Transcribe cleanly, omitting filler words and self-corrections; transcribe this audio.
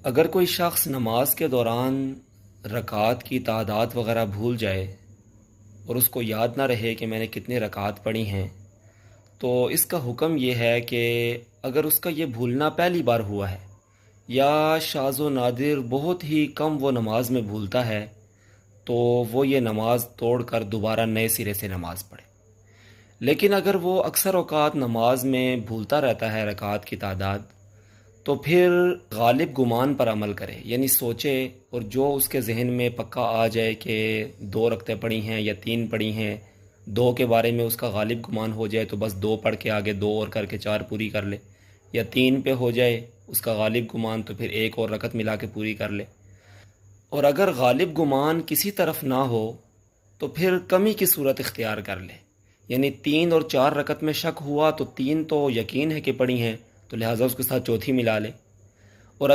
اگر کوئی شخص نماز کے دوران رکعات کی تعداد وغیرہ بھول جائے اور اس کو یاد نہ رہے کہ میں نے کتنی رکعات پڑھی ہیں، تو اس کا حکم یہ ہے کہ اگر اس کا یہ بھولنا پہلی بار ہوا ہے یا شاذ و نادر بہت ہی کم وہ نماز میں بھولتا ہے، تو وہ یہ نماز توڑ کر دوبارہ نئے سرے سے نماز پڑھے۔ لیکن اگر وہ اکثر اوقات نماز میں بھولتا رہتا ہے رکعات کی تعداد، تو پھر غالب گمان پر عمل کرے، یعنی سوچے اور جو اس کے ذہن میں پکا آ جائے کہ 2 رکعتیں پڑھی ہیں یا 3 پڑھی ہیں، 2 کے بارے میں اس کا غالب گمان ہو جائے تو بس 2 پڑھ کے آگے 2 اور کر کے 4 پوری کر لے، یا 3 پہ ہو جائے اس کا غالب گمان تو پھر 1 اور رکعت ملا کے پوری کر لے۔ اور اگر غالب گمان کسی طرف نہ ہو تو پھر کمی کی صورت اختیار کر لے، یعنی 3 اور 4 رکعت میں شک ہوا تو 3 تو یقین ہے کہ پڑھی ہیں، تو لہٰذا اس کے ساتھ چوتھی ملا لے۔